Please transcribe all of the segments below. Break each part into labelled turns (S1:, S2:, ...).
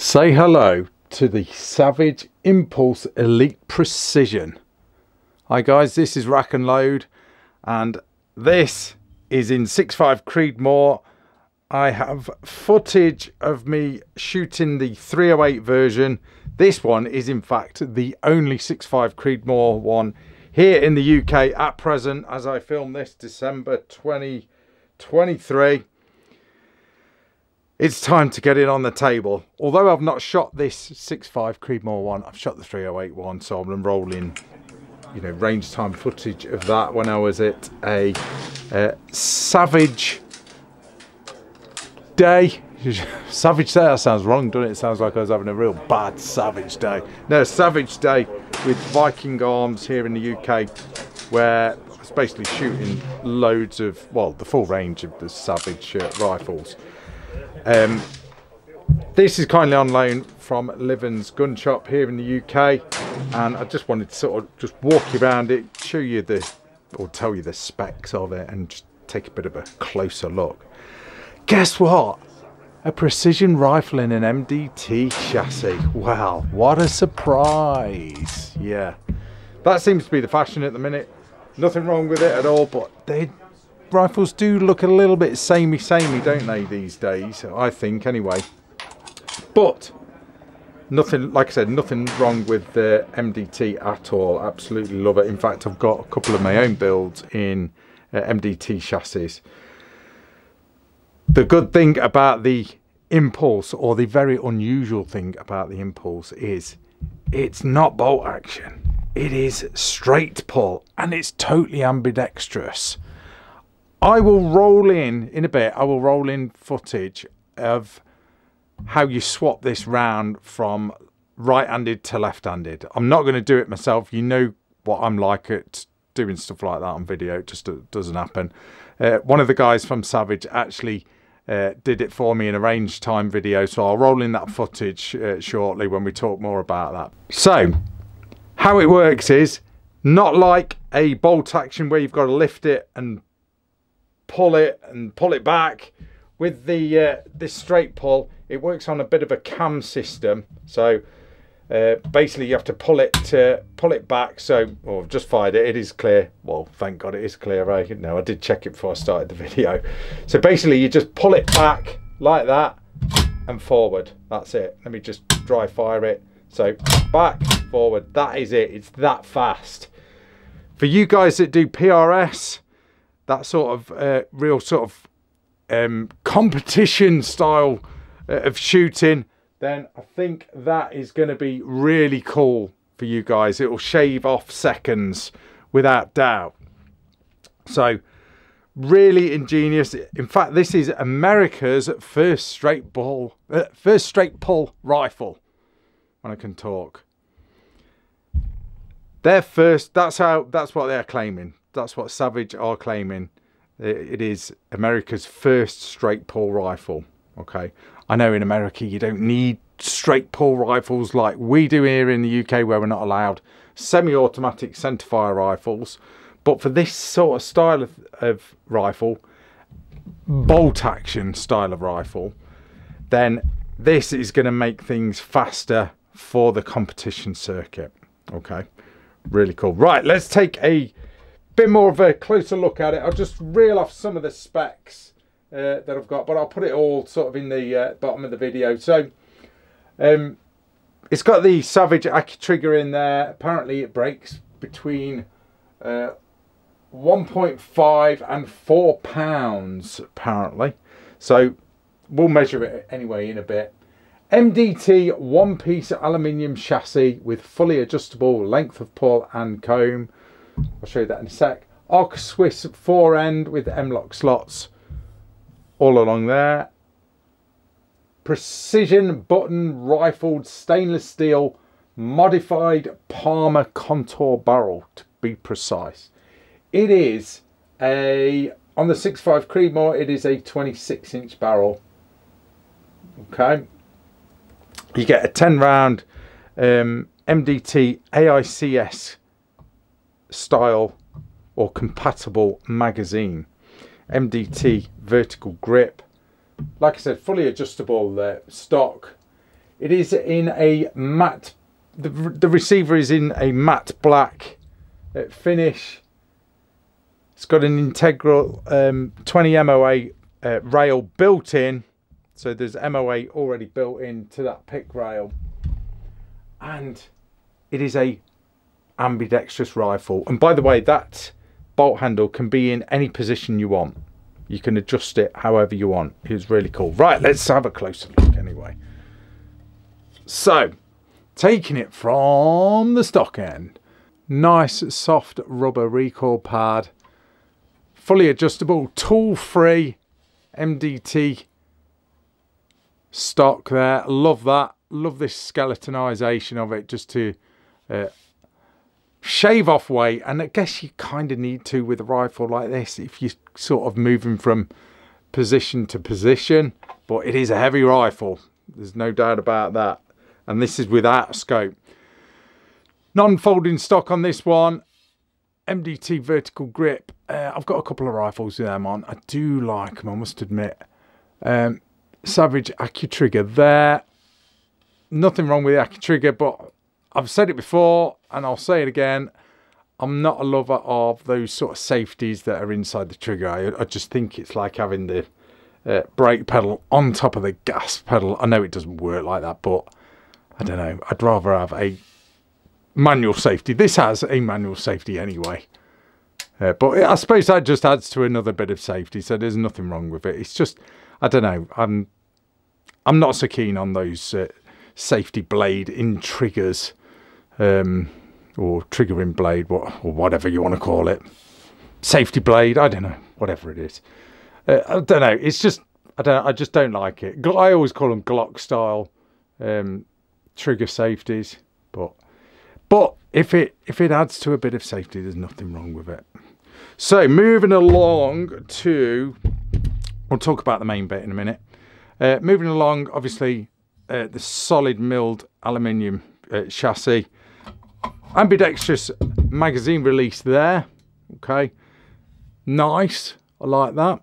S1: Say hello to the Savage Impulse Elite Precision. Hi guys, this is RACKNLOAD and this is in 6.5 Creedmoor. I have footage of me shooting the 308 version. This one is in fact the only 6.5 Creedmoor one here in the UK at present as I film this December 2023. It's time to get it on the table. Although I've not shot this 6.5 Creedmoor one, I've shot the 308 one, so I'm rolling, you know, range time footage of that when I was at a Savage Day. Savage Day, that sounds wrong, doesn't it? It sounds like I was having a real bad Savage Day. No, Savage Day with Viking Arms here in the UK, where I was basically shooting loads of, well, the full range of the Savage rifles. This is kindly on loan from Livens Gun Shop here in the UK, and I just wanted to sort of just walk you around it, show you or tell you the specs of it, and just take a bit of a closer look. Guess what? A precision rifle in an MDT chassis. Wow, what a surprise. Yeah, that seems to be the fashion at the minute. Nothing wrong with it at all, but rifles do look a little bit samey, don't they, these days? I think, anyway. But nothing, like I said, nothing wrong with the MDT at all. Absolutely love it. In fact, I've got a couple of my own builds in MDT chassis. The good thing about the Impulse, or the very unusual thing about the Impulse, is it's not bolt action. It is straight pull, and it's totally ambidextrous. I will roll in a bit, I will roll in footage of how you swap this round from right-handed to left-handed. I'm not going to do it myself. You know what I'm like at doing stuff like that on video. It just doesn't happen. One of the guys from Savage actually did it for me in a range time video, so I'll roll in that footage shortly when we talk more about that. So, how it works is not like a bolt action where you've got to lift it and pull it back. With the this straight pull, it works on a bit of a cam system. So basically you have to pull it back. So, oh, I've just fired it. It is clear. Well, thank God it is clear, right? No, I did check it before I started the video. So basically you just pull it back like that and forward. That's it. Let me just dry fire it. So back, forward. That is it. It's that fast. For you guys that do PRS, that sort of real sort of competition style of shooting, then I think that is going to be really cool for you guys. It will shave off seconds without doubt. So really ingenious. In fact, this is America's first straight pull rifle, when I can talk. Their first, that's what they're claiming. That's what Savage are claiming. It is America's first straight pull rifle. Okay, I know in America you don't need straight pull rifles like we do here in the UK, where we're not allowed semi-automatic centerfire rifles. But for this sort of style of rifle, bolt action style of rifle, then this is going to make things faster for the competition circuit. Okay, really cool. Right, let's take a bit more of a closer look at it. I'll just reel off some of the specs that I've got, but I'll put it all sort of in the bottom of the video. So it's got the Savage Aki trigger in there. Apparently it breaks between 1.5 and 4 pounds apparently, so we'll measure it anyway in a bit. MDT one-piece aluminium chassis with fully adjustable length of pull and comb. I'll show you that in a sec. Arc Swiss fore end with M-lock slots all along there. Precision button rifled stainless steel modified Palmer contour barrel, to be precise. It is on the 6.5 Creedmoor, it is a 26-inch barrel. Okay. You get a 10 round MDT AICS style or compatible magazine. MDT vertical grip, like I said, fully adjustable stock. It is in a matte, the receiver is in a matte black finish. It's got an integral 20 MOA rail built in. So there's MOA already built into that pick rail. And it is a ambidextrous rifle. And by the way, that bolt handle can be in any position you want. You can adjust it however you want. It's really cool. Right, let's have a closer look anyway. So, taking it from the stock end. Nice soft rubber recoil pad. Fully adjustable, tool-free MDT stock there. Love that. Love this skeletonization of it, just to shave off weight. And I guess you kind of need to with a rifle like this if you're sort of moving from position to position. But it is a heavy rifle, there's no doubt about that. And this is without a scope. Non-folding stock on this one. MDT vertical grip. I've got a couple of rifles with them on. I do like them, I must admit. Savage AccuTrigger there. Nothing wrong with the AccuTrigger, but I've said it before and I'll say it again. I'm not a lover of those sort of safeties that are inside the trigger. I just think it's like having the brake pedal on top of the gas pedal. I know it doesn't work like that, but I don't know. I'd rather have a manual safety. This has a manual safety anyway. But I suppose that just adds to another bit of safety, so there's nothing wrong with it. It's just, I don't know. I'm not so keen on those safety blade in triggers, or triggering blade, or whatever you want to call it. Safety blade, I don't know, whatever it is. I don't know. It's just, I just don't like it. I always call them Glock style trigger safeties, but if it adds to a bit of safety, there's nothing wrong with it. So moving along to, we'll talk about the main bit in a minute. Moving along, obviously, the solid milled aluminium chassis. Ambidextrous magazine release there. Okay. Nice. I like that.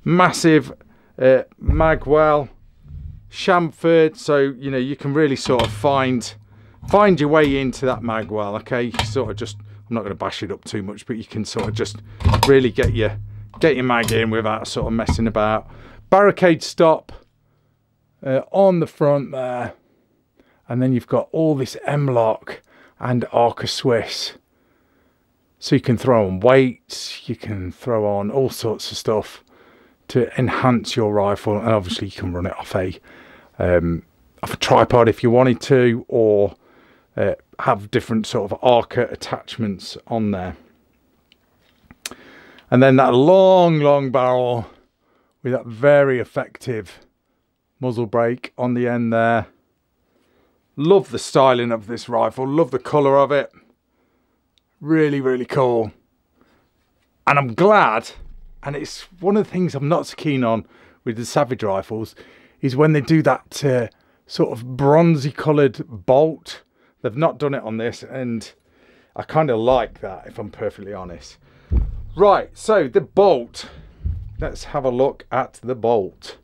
S1: Massive magwell. Chamfered. So, you know, you can really sort of find your way into that magwell. Okay. Sort of just, I'm not going to bash it up too much, but you can sort of just really get your mag in without sort of messing about. Barricade stop on the front there, and then you've got all this M-lock and Arca Swiss, so you can throw on weights, you can throw on all sorts of stuff to enhance your rifle, and obviously you can run it off a tripod if you wanted to, or have different sort of Arca attachments on there. And then that long barrel with that very effective muzzle brake on the end there. Love the styling of this rifle. Love the colour of it. Really, really cool. And I'm glad, and it's one of the things I'm not so keen on with the Savage rifles, is when they do that sort of bronzy coloured bolt. They've not done it on this, and I kind of like that, if I'm perfectly honest. Right, so the bolt. Let's have a look at the bolt.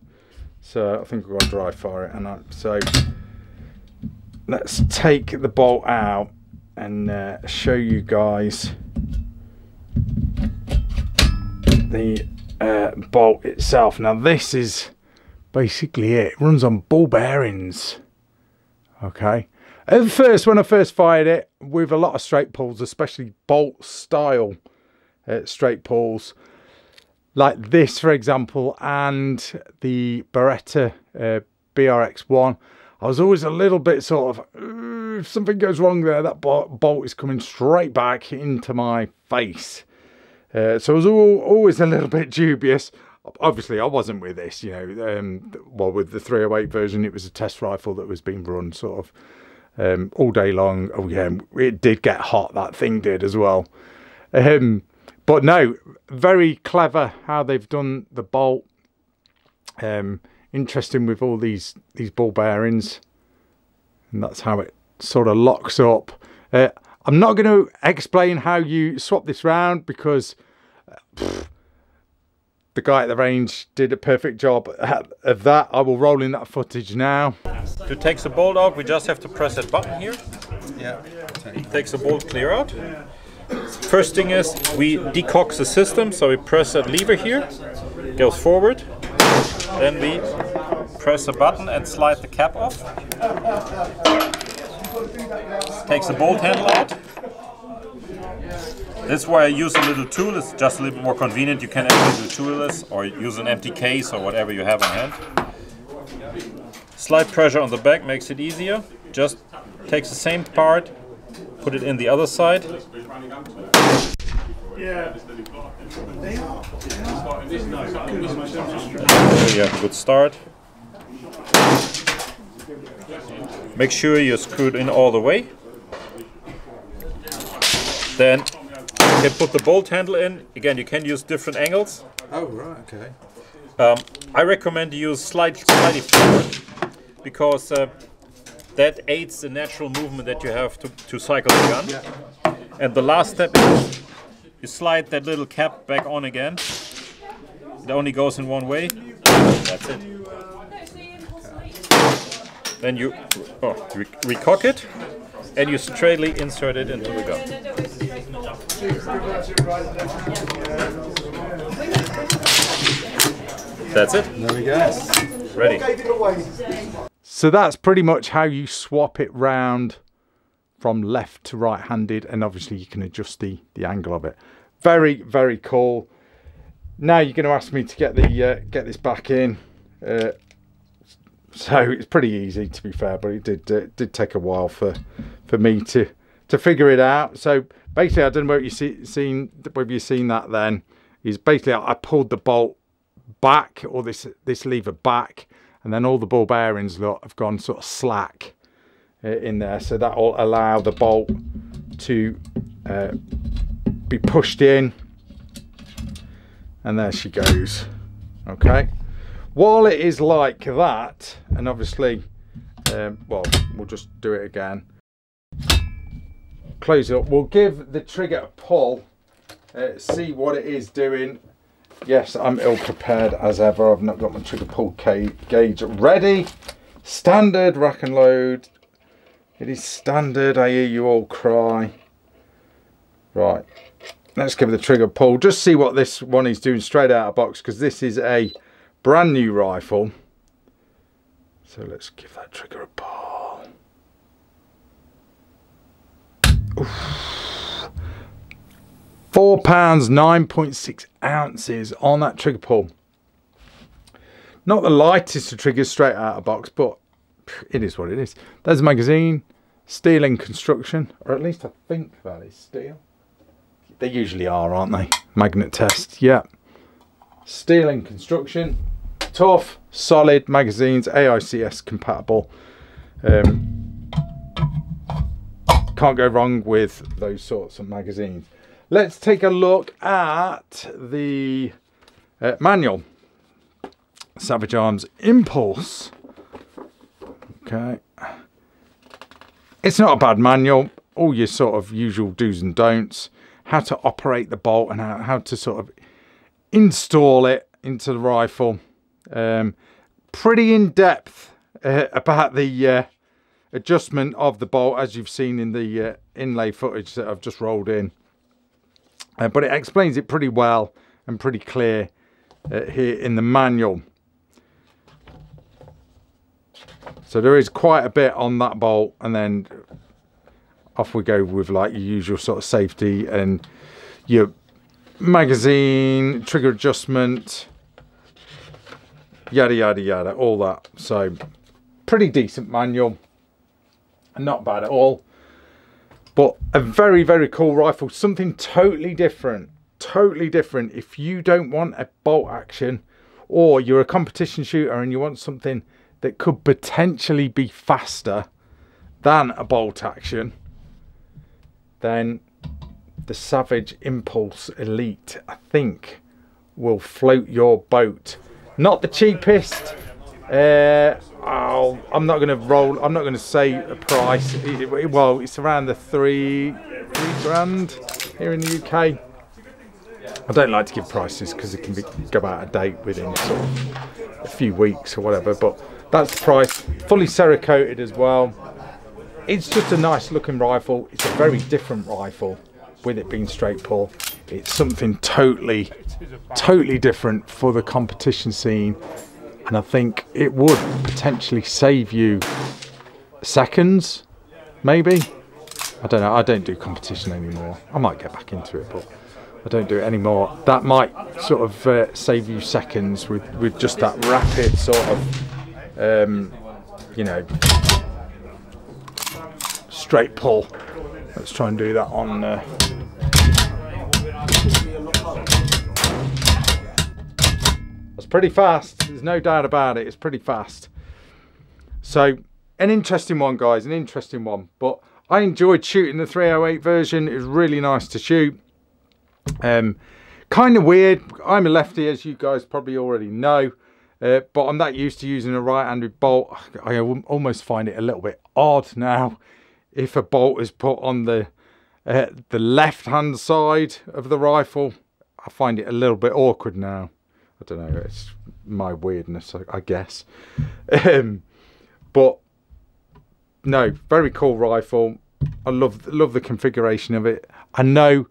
S1: So I think we've got to dry fire it, and so let's take the bolt out and show you guys the bolt itself. Now this is basically it. It runs on ball bearings. Okay. At first, when I first fired it with a lot of straight pulls, especially bolt style straight pulls, like this for example, and the Beretta BRX1, I was always a little bit sort of, if something goes wrong there, that bolt is coming straight back into my face. So I was always a little bit dubious. Obviously I wasn't with this, you know, well, with the 308 version, it was a test rifle that was being run sort of all day long. Oh yeah, it did get hot, that thing did as well. But no, very clever how they've done the bolt. Interesting with all these ball bearings, and that's how it sort of locks up. I'm not going to explain how you swap this round, because the guy at the range did a perfect job of that. I will roll in that footage now.
S2: To take the bolt out, we just have to press that button here. Yeah. Takes the bolt clear out. First thing is we decock the system, so we press that lever here, goes forward. Then we press the button and slide the cap off. Takes the bolt handle out. This is why I use a little tool. It's just a little bit more convenient. You can actually do toolless or use an empty case or whatever you have on hand. Slight pressure on the back makes it easier. Just takes the same part, put it in the other side. There you have a good start. Make sure you're screwed in all the way. Then you can put the bolt handle in. Again, you can use different angles.
S3: Oh, right, okay.
S2: I recommend you use slightly forward because that aids the natural movement that you have to cycle the gun.
S3: Yeah.
S2: And the last step is you slide that little cap back on again. It only goes in one way. That's it. Then you recock it and you straightly insert it into the gun. That's it.
S3: There we go.
S2: Ready.
S1: So that's pretty much how you swap it round from left to right-handed, and obviously you can adjust the angle of it. Very, very cool. Now you're going to ask me to get the get this back in. So it's pretty easy, to be fair, but it did take a while for me to figure it out. So basically, I don't know whether you've seen that. Then is basically I pulled the bolt back, or this lever back, and then all the ball bearings have gone sort of slack in there, so that will allow the bolt to be pushed in, and there she goes. Okay, while it is like that, and obviously well, we'll just do it again, close it up, we'll give the trigger a pull, see what it is doing. Yes, I'm ill prepared as ever. I've not got my trigger pull gauge ready. Standard rack and load. It is standard. I hear you all cry. Right, let's give the trigger pull. Just see what this one is doing straight out of box, because this is a brand new rifle. So let's give that trigger a pull. Oof. 4 pounds, 9.6 ounces on that trigger pull. Not the lightest of triggers straight out of box, but it is what it is. There's a magazine, steel in construction, or at least I think that is steel. They usually are, aren't they? Magnet test, yeah. Steel in construction, tough, solid magazines, AICS compatible. Can't go wrong with those sorts of magazines. Let's take a look at the manual. Savage Arms Impulse. Okay. It's not a bad manual. All your sort of usual do's and don'ts. How to operate the bolt and how to sort of install it into the rifle. Pretty in-depth about the adjustment of the bolt, as you've seen in the inlay footage that I've just rolled in. But it explains it pretty well and pretty clear here in the manual. So there is quite a bit on that bolt, and then off we go with like your usual sort of safety and your magazine, trigger adjustment, yada yada yada, all that. So pretty decent manual, not bad at all. But a very, very cool rifle. Something totally different. Totally different. If you don't want a bolt action, or you're a competition shooter and you want something that could potentially be faster than a bolt action, then the Savage Impulse Elite, I think, will float your boat. Not the cheapest. I'm not going to roll. I'm not going to say a price. Well, it's around the three grand here in the UK. I don't like to give prices because it can go out of date within sort of a few weeks or whatever, but that's the price. Fully Cerakoted as well. It's just a nice looking rifle. It's a very different rifle with it being straight pull. It's something totally different for the competition scene, and I think it would potentially save you seconds, maybe. I don't know, I don't do competition anymore. I might get back into it, but I don't do it anymore. That might sort of save you seconds with just that rapid sort of, you know, straight pull. Let's try and do that on. That's pretty fast. There's no doubt about it. It's pretty fast. So an interesting one, guys. An interesting one. But I enjoyed shooting the 308 version. It was really nice to shoot. Kind of weird. I'm a lefty, as you guys probably already know. But I'm that used to using a right-handed bolt. I almost find it a little bit odd now if a bolt is put on the left-hand side of the rifle. I find it a little bit awkward now. I don't know, it's my weirdness, I guess. But no, very cool rifle. I love the configuration of it. I know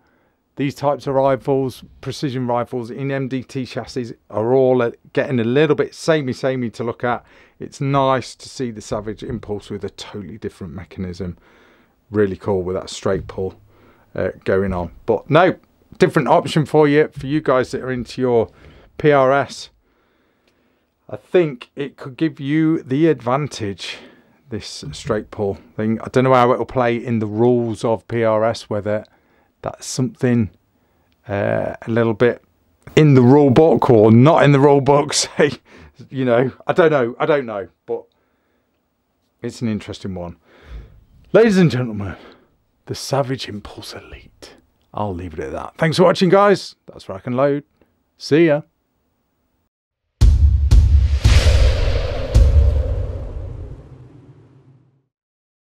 S1: these types of rifles, precision rifles in MDT chassis, are all getting a little bit samey to look at. It's nice to see the Savage Impulse with a totally different mechanism. Really cool with that straight pull going on. But no, different option for you guys that are into your PRS. I think it could give you the advantage, this straight pull thing. I don't know how it'll play in the rules of PRS, whether that's something a little bit in the rule book or not in the rule book. Say, you know, I don't know, but it's an interesting one. Ladies and gentlemen, the Savage Impulse Elite. I'll leave it at that. Thanks for watching, guys. That's RACKNLOAD. See ya.